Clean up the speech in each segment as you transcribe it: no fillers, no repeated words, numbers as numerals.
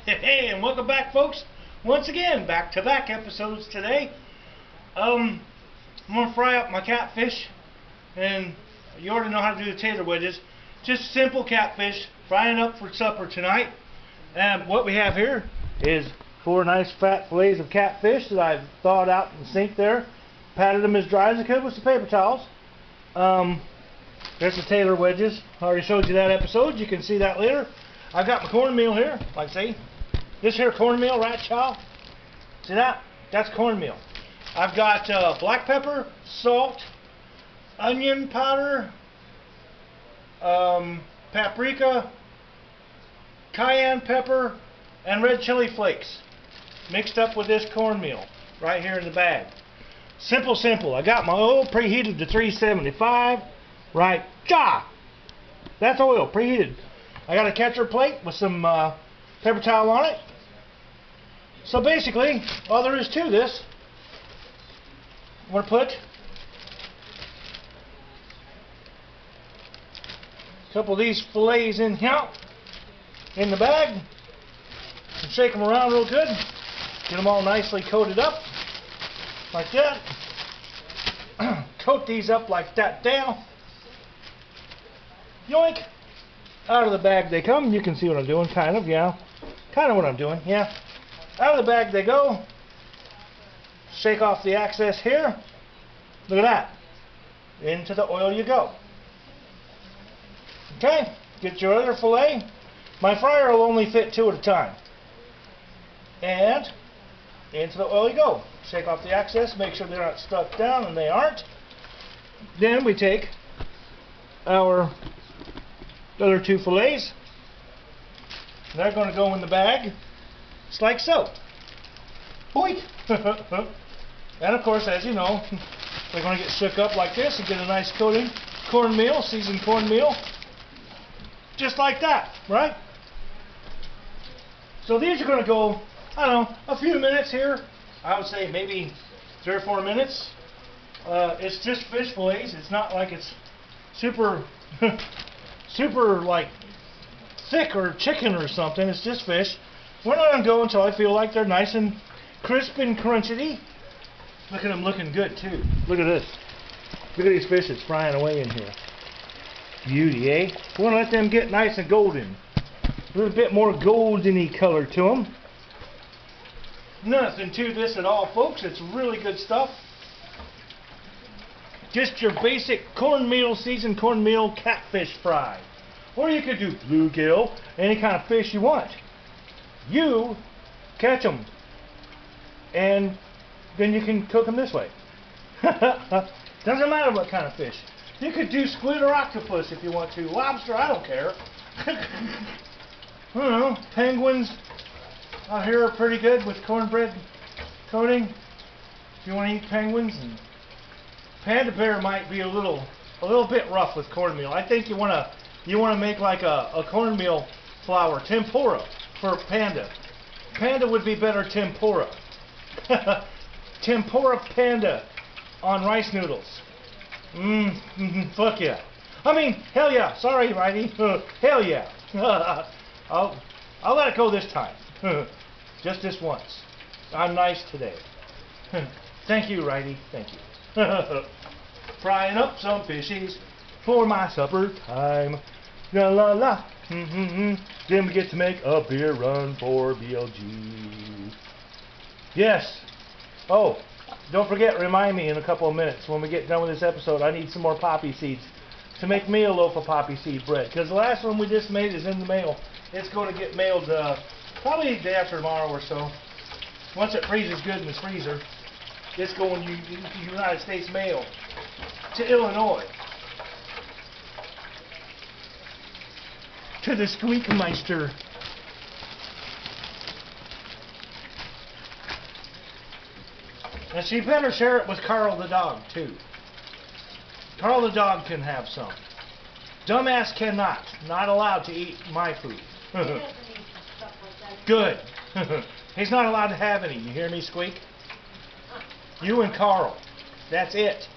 Hey, and welcome back, folks. Once again, back-to-back episodes today. I'm gonna fry up my catfish, and you already know how to do the tater wedges. Just simple catfish, frying up for supper tonight. And what we have here is 4 nice fat fillets of catfish that I've thawed out in the sink there. Patted them as dry as I could with some paper towels. There's the tater wedges. I already showed you that episode. You can see that later. I've got my cornmeal here, like see. This here cornmeal, right, child? See that? That's cornmeal. I've got black pepper, salt, onion powder, paprika, cayenne pepper, and red chili flakes mixed up with this cornmeal right here in the bag. Simple, simple. I got my oil preheated to 375. Right, that's oil preheated. I got a catcher plate with some paper towel on it. So basically, all there is to this, I'm going to put a couple of these fillets in here, in the bag, and shake them around real good. Get them all nicely coated up, like that. Coat these up like that down. Yoink! Out of the bag they come. You can see what I'm doing, kind of, yeah. Kind of what I'm doing, yeah. Out of the bag they go. Shake off the excess here. Look at that. Into the oil you go. Okay, get your other fillet. My fryer will only fit 2 at a time. And into the oil you go. Shake off the excess, make sure they're not stuck down, and they aren't. Then we take our other 2 fillets. They're going to go in the bag, just like so. Boink! And of course, as you know, they're going to get shook up like this and get a nice coating. Cornmeal, seasoned cornmeal. Just like that, right? So these are going to go, I don't know, a few minutes here. I would say maybe 3 or 4 minutes. It's just fish fillets. It's not like it's super, super like thick or chicken or something. It's just fish. We're not going to go until I feel like they're nice and crisp and crunchy. Look at them looking good too. Look at this. Look at these fish that's frying away in here. Beauty, eh? We want to let them get nice and golden. A little bit more golden-y color to them. Nothing to this at all, folks. It's really good stuff. Just your basic cornmeal, seasoned cornmeal catfish fry. Or you could do bluegill, any kind of fish you want. You catch them, and then you can cook them this way. Doesn't matter what kind of fish. You could do squid or octopus if you want to. Lobster, I don't care. I don't know. Penguins out here are pretty good with cornbread coating. If you want to eat penguins, and panda bear might be a little bit rough with cornmeal. I think you want to make like a cornmeal flour tempura for panda. Panda would be better tempura. Tempura panda on rice noodles. Fuck yeah. I mean, hell yeah. Sorry, Righty. Hell yeah. I'll let it go this time. Just this once. I'm nice today. Thank you, Righty. Thank you. Frying up some fishies for my supper time. La la la. Then we get to make a beer run for BLG. Yes. Oh, don't forget, remind me in a couple of minutes when we get done with this episode, I need some more poppy seeds to make me a loaf of poppy seed bread. Because the last one we just made is in the mail. It's going to get mailed probably the day after tomorrow or so. Once it freezes good in the freezer, it's going United States mail to Illinois. To the Squeakmeister. And she better share it with Carl the dog, too. Carl the dog can have some. Dumbass cannot. Not allowed to eat my food. Good. He's not allowed to have any. You hear me, Squeak? You and Carl. That's it.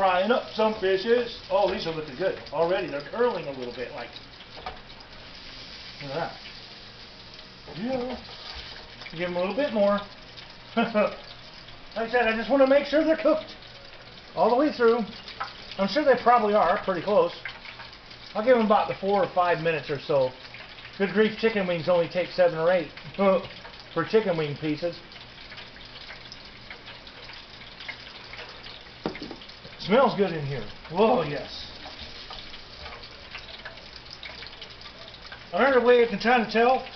Frying up some fishes. Oh, these are looking good. Already they're curling a little bit. Like, look at that. Yeah. Give them a little bit more. Like I said, I just want to make sure they're cooked all the way through. I'm sure they probably are pretty close. I'll give them about the 4 or 5 minutes or so. Good grief, chicken wings only take 7 or 8 for chicken wing pieces. Smells good in here. Whoa, yes. Another way I can try to tell,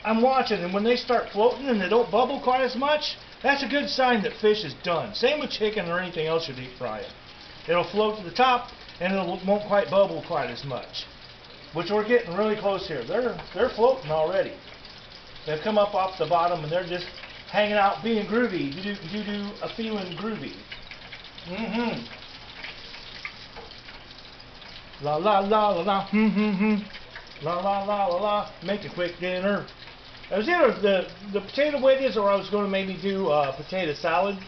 I'm watching, and when they start floating and they don't bubble quite as much, that's a good sign that fish is done. Same with chicken or anything else you deep fry it. It'll float to the top and it won't quite bubble quite as much. Which we're getting really close here. They're floating already. They've come up off the bottom and they're just hanging out being groovy. Do a feeling groovy. Mm-hmm. La la la la la. La la la la la. Make a quick dinner. I was either the potato wedges or I was going to maybe do potato salad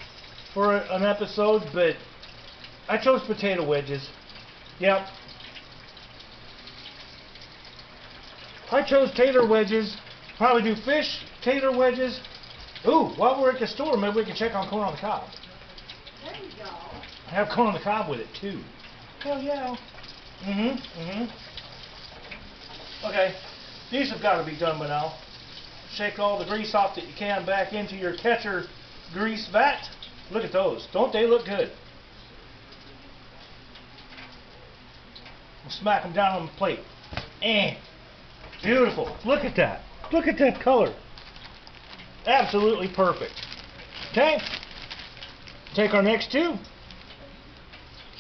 for an episode, but I chose potato wedges. Yep. I chose tater wedges. Probably do fish, tater wedges. Ooh, while we're at the store, maybe we can check on corn on the cob. There you go. I have corn on the cob with it too. Hell yeah. Okay, these have got to be done by now. Shake all the grease off that you can back into your catcher grease vat. Look at those. Don't they look good? We'll smack them down on the plate. Beautiful. Look at that. Look at that color. Absolutely perfect. Okay. Take our next two.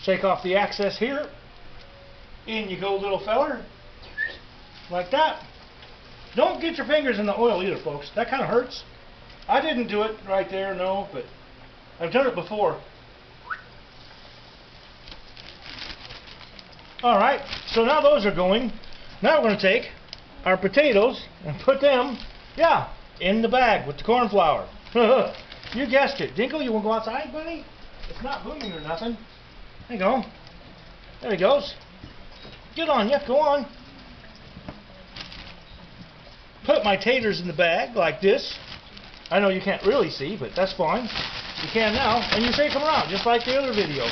Shake off the excess here. In you go, little feller. Like that. Don't get your fingers in the oil either, folks. That kind of hurts. I didn't do it right there, no, but I've done it before. Alright, so now those are going. Now we're going to take our potatoes and put them, in the bag with the corn flour. You guessed it. Dinkle, you want to go outside, buddy? It's not booming or nothing. There you go. There he goes. Get on, go on. Put my taters in the bag like this. I know you can't really see, but that's fine. You can now, and you shake them around just like the other video.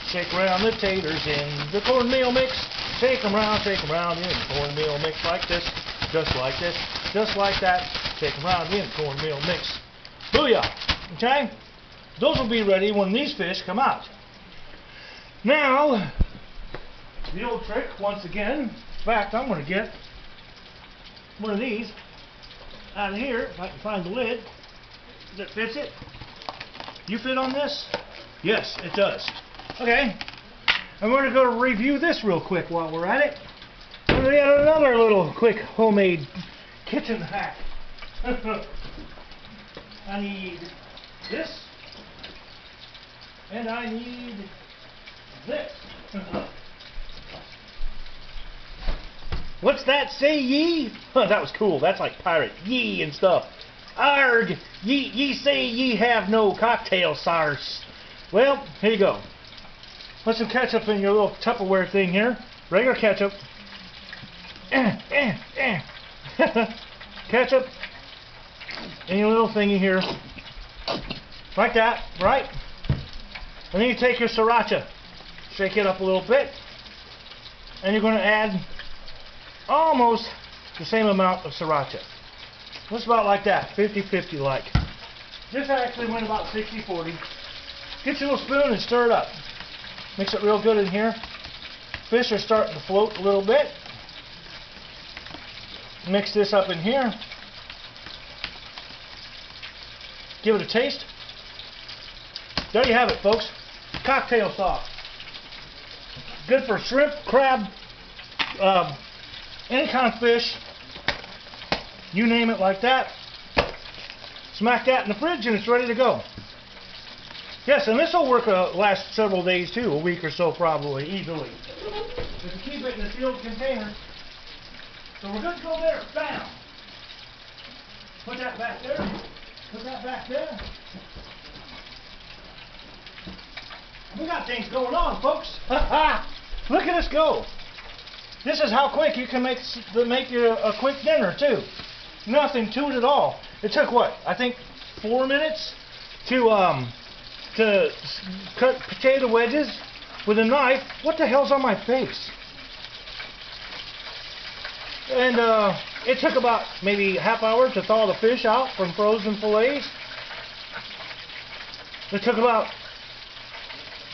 Shake around the taters in the cornmeal mix. Shake them around in the cornmeal mix like this, just like this, just like that. Shake them around in the cornmeal mix. Booyah! Okay? Those will be ready when these fish come out. Now, the old trick, once again. In fact, I'm going to get one of these out of here, if I can find the lid that fits it. You fit on this? Yes, it does. Okay. I'm going to go review this real quick while we're at it. I'm going to get another little quick homemade kitchen hack. I need this. And I need this. What's that, say ye? That was cool. That's like pirate. Ye and stuff. Arg! Ye say ye have no cocktail sauce. Well, here you go. Put some ketchup in your little Tupperware thing here. Regular ketchup. Ketchup. In your little thingy here. Like that, right? And then you take your sriracha. Shake it up a little bit. And you're going to add almost the same amount of sriracha. Just about like that, 50-50 like. This actually went about 60-40. Get your little spoon and stir it up. Mix it real good in here. Fish are starting to float a little bit. Mix this up in here. Give it a taste. There you have it, folks. Cocktail sauce. Good for shrimp, crab, any kind of fish. You name it like that. Smack that in the fridge and it's ready to go. Yes, and this will work last several days too, a week or so probably, easily. If you keep it in a sealed container. So we're good to go there. Bam! Put that back there. Put that back there. We got things going on, folks. Look at us go. This is how quick you can make you a quick dinner too. Nothing to it at all. It took what? I think 4 minutes to cut potato wedges with a knife. What the hell's on my face? And it took about maybe half hour to thaw the fish out from frozen fillets. It took about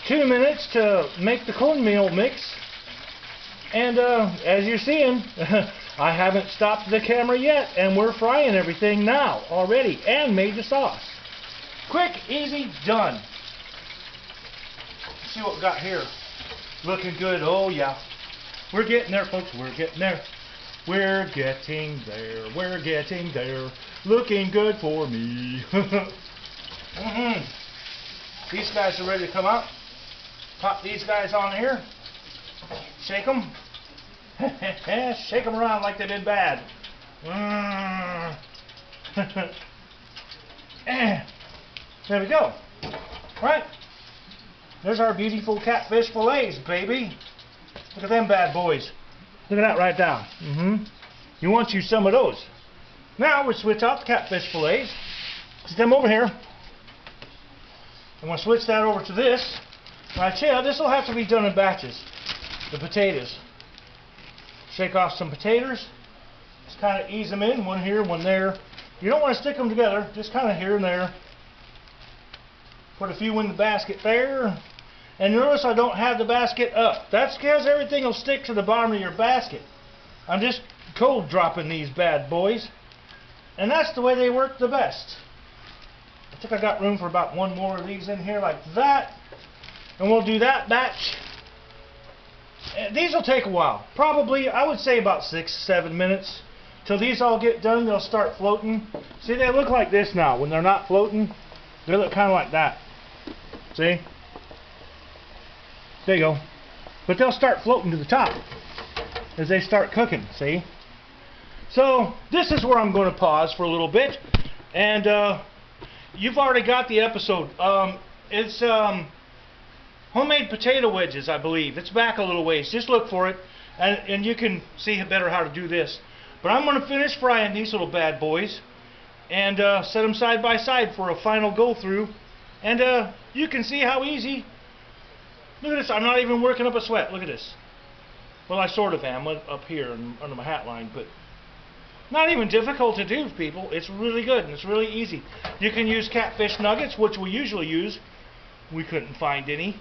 2 minutes to make the cornmeal mix. And as you're seeing, I haven't stopped the camera yet, and we're frying everything now already and made the sauce. Quick, easy, done. Let's see what we got here. Looking good. Oh yeah. We're getting there, folks. We're getting there. We're getting there. We're getting there. Looking good for me. These guys are ready to come out. Pop these guys on here. Shake them. Shake them around like they've been bad. There we go. Right. There's our beautiful catfish fillets, baby. Look at them bad boys. Look at that right down. You want you some of those. Now we switch out the catfish fillets. Put them over here. I'm going to switch that over to this. Right here, this will have to be done in batches. The potatoes. Shake off some potatoes. Just kind of ease them in. One here, one there. You don't want to stick them together. Just kind of here and there. Put a few in the basket there. And notice I don't have the basket up. That's because everything will stick to the bottom of your basket. I'm just cold dropping these bad boys. And that's the way they work the best. I think I got room for about one more of these in here like that. And we'll do that batch. These will take a while. Probably, I would say about 6-7 minutes. Till these all get done, they'll start floating. See, they look like this now. When they're not floating, they look kind of like that. See? There you go. But they'll start floating to the top as they start cooking, see? So, this is where I'm going to pause for a little bit. And you've already got the episode. It's homemade potato wedges, I believe. It's back a little ways. Just look for it, and you can see better how to do this. But I'm going to finish frying these little bad boys and set them side by side for a final go through. And you can see how easy. Look at this. I'm not even working up a sweat. Look at this. Well, I sort of am up here under my hat line, but not even difficult to do, people. It's really good and it's really easy. You can use catfish nuggets, which we usually use. We couldn't find any.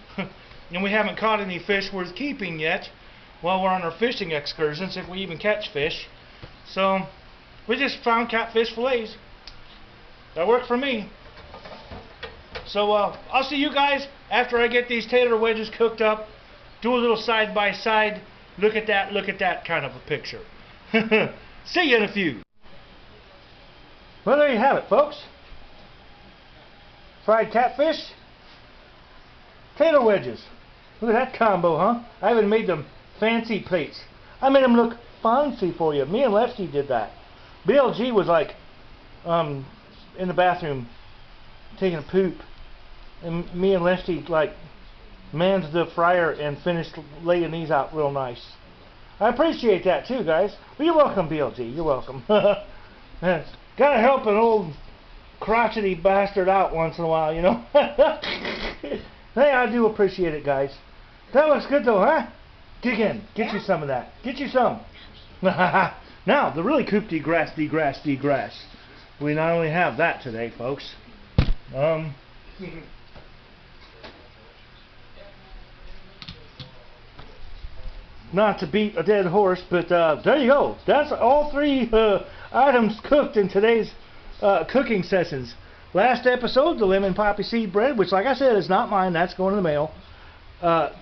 And we haven't caught any fish worth keeping yet while we're on our fishing excursions, if we even catch fish. So, we just found catfish fillets. That worked for me. So, I'll see you guys after I get these tater wedges cooked up. Do a little side by side. Look at that kind of a picture. See you in a few. Well, there you have it, folks. Fried catfish. Tater wedges. Look at that combo, huh? I even made them fancy plates. I made them look fancy for you. Me and Lefty did that. BLG was like in the bathroom taking a poop. And me and Lefty like manned the fryer and finished laying these out real nice. I appreciate that too, guys. Well, you're welcome, BLG. You're welcome. Gotta help an old crotchety bastard out once in a while, you know. Hey, I do appreciate it, guys. That looks good though, huh? Dig in. Get you some of that. Get you some. Now, the really coup de grace. We not only have that today, folks. Not to beat a dead horse, but there you go. That's all three items cooked in today's cooking sessions. Last episode, the lemon poppy seed bread, which, like I said, is not mine. That's going in the mail.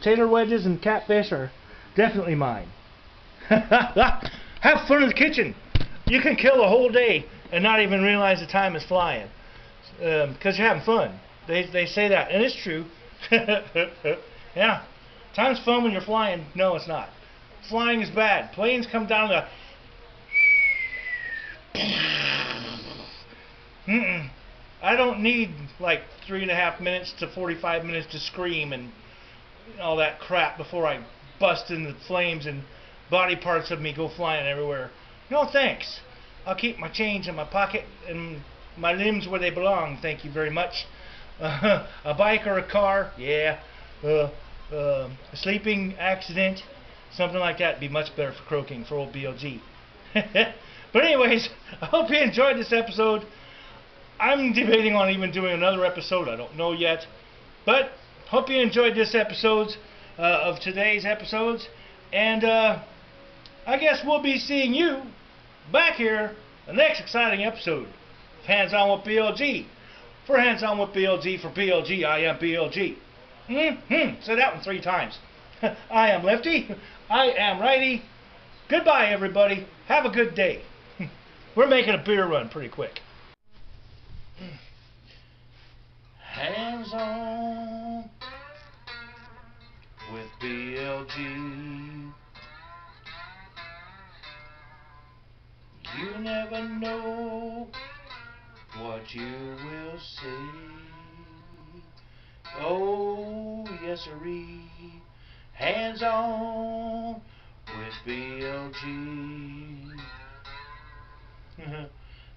Tater wedges and catfish are definitely mine. Have fun in the kitchen. You can kill a whole day and not even realize the time is flying because you're having fun. They say that, and it's true. Yeah, time's fun when you're flying. No, it's not. Flying is bad. Planes come down the... I don't need like 3.5 minutes to 45 minutes to scream and all that crap before I bust into flames and body parts of me go flying everywhere. No thanks. I'll keep my change in my pocket and my limbs where they belong. Thank you very much. A bike or a car, yeah. A sleeping accident, something like that would be much better for croaking for old BLG. But anyways, I hope you enjoyed this episode. I'm debating on even doing another episode. I don't know yet. But hope you enjoyed this episode of today's episodes. And I guess we'll be seeing you back here the next exciting episode of Hands On with BLG. For Hands On with BLG, for BLG, I am BLG. Say that one 3 times. I am Lefty. I am Righty. Goodbye, everybody. Have a good day. We're making a beer run pretty quick. Hands On with BLG. You never know what you will see. Oh, yes sirree. Hands On with BLG.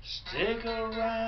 Stick around.